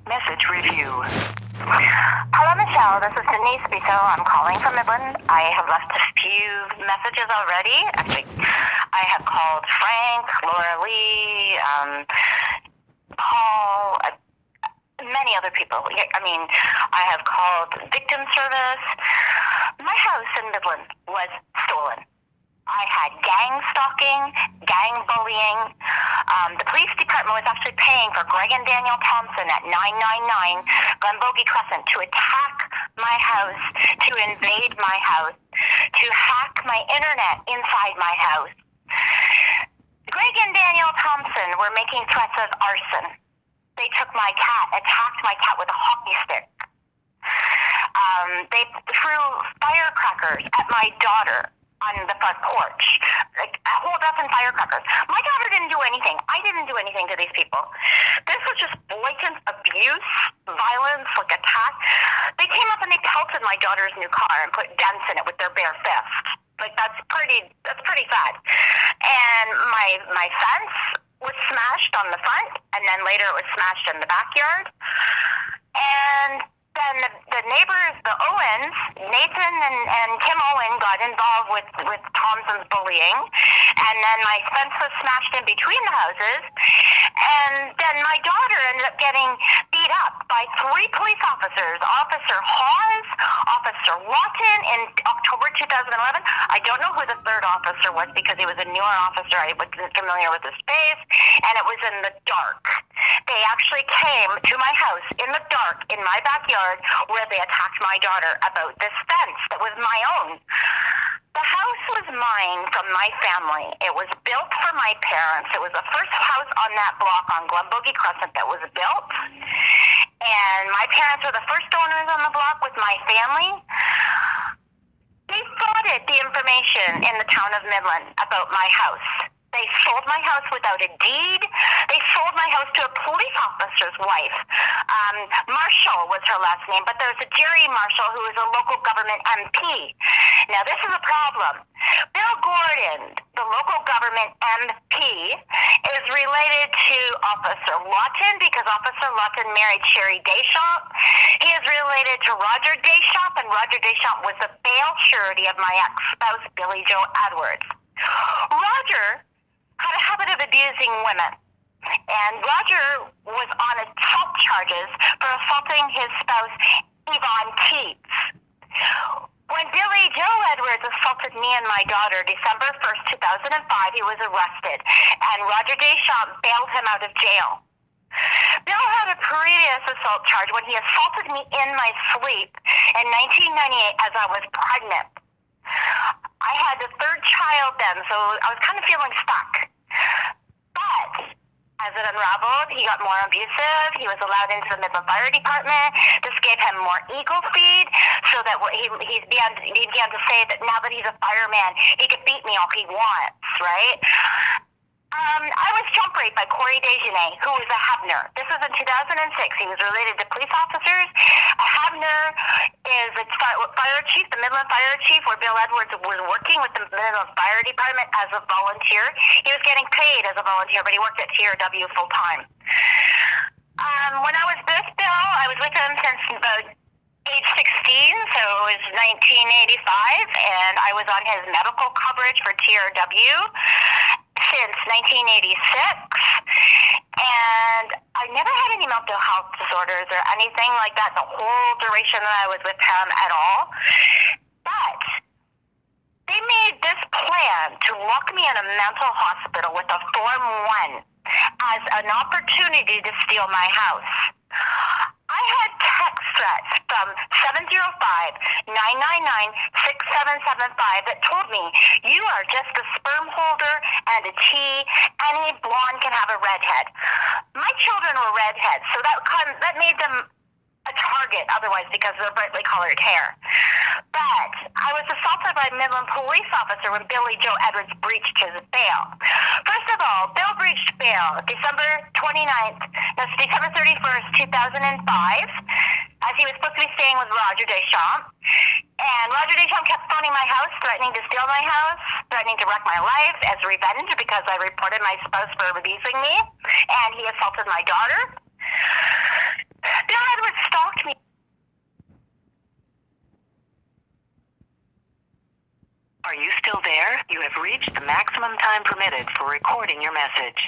Message review. Hello, Michelle. This is Denise Biso. I'm calling from Midland. I have left a few messages already. Actually, I have called Frank, Laura Lee, Paul, many other people. I have called victim service. My house in Midland was stolen. I had gang stalking, gang bullying. The police department was actually paying for Greg and Daniel Thompson at 999 Glenbogie Crescent to attack my house, to invade my house, to hack my internet inside my house. Greg and Daniel Thompson were making threats of arson. They took my cat, attacked my cat with a hockey stick. They threw firecrackers at my daughter on the front porch, like a whole dozen firecrackers. My daughter didn't do anything. I didn't do anything to these people. This was just blatant abuse, violence, like attack. They came up and they pelted my daughter's new car and put dents in it with their bare fist. Like that's pretty sad. And my fence was smashed on the front, and then later it was smashed in the backyard. And then the neighbors, the Owens, Nathan and Kim Owen got involved with Thompson's bullying, and then my fence was smashed in between the houses, and then my daughter ended up getting beat up by 3 police officers, Officer Hawes, Officer Lawton in October 2011. I don't know who the third officer was because he was a newer officer. I wasn't familiar with his face, and it was in the dark. They actually came to my house in the dark in my backyard where they attacked my daughter about this fence that was my own. The house was mine from my family. It was built for my parents. It was the first house on that block on Glenbogie Crescent that was built. And my parents were the first owners on the block with my family. They frauded the information in the town of Midland about my house. They sold my house without a deed. They sold my house to a police officer's wife. Marshall was her last name, but there's a Jerry Marshall who is a local government MP. Now, this is a problem. Bill Gordon, the local government MP, is related to Officer Lawton because Officer Lawton married Sherry Deschamps. He is related to Roger Deschamps, and Roger Deschamps was the bail surety of my ex-spouse, Billy Joe Edwards. Roger had a habit of abusing women. And Roger was on assault charges for assaulting his spouse, Yvonne Keats. When Billy Joe Edwards assaulted me and my daughter December 1st, 2005, he was arrested, and Roger Deschamps bailed him out of jail. Bill had a previous assault charge when he assaulted me in my sleep in 1998 as I was pregnant. I had the third child then, so I was kind of feeling stuck. But as it unraveled, he got more abusive. He was allowed into the Midland Fire Department. This gave him more ego feed, so that he began to say that now that he's a fireman, he could beat me all he wants, right? I was jump raped by Corey Dejanay, who was a Hebner. This was in 2006. He was related to police officers. A Hebner is a fire chief, the Midland Fire Chief, where Bill Edwards was working with the Midland Fire Department as a volunteer. He was getting paid as a volunteer, but he worked at TRW full time. When I was with Bill, I was with him since about age 16, so it was 1985, and I was on his medical coverage for TRW since 1986, and I never had any mental health disorders or anything like that the whole duration that I was with him at all. But they made this plan to lock me in a mental hospital with a Form 1 as an opportunity to steal my house. I had text threats from 705-999-6775 that told me, you are just a sperm holder and a T. Any blonde can have a redhead. My children were redheads, so that made them a target otherwise because of their brightly colored hair. But I was assaulted by a Midland police officer when Billy Joe Edwards breached his bail. First of all, Bill breached bail December 31st, 2005, as he was supposed to be staying with Roger Deschamps. And Roger Deschamps kept phoning my house, threatening to steal my house, threatening to wreck my life as revenge because I reported my spouse for abusing me, and he assaulted my daughter. Are you still there? You have reached the maximum time permitted for recording your message.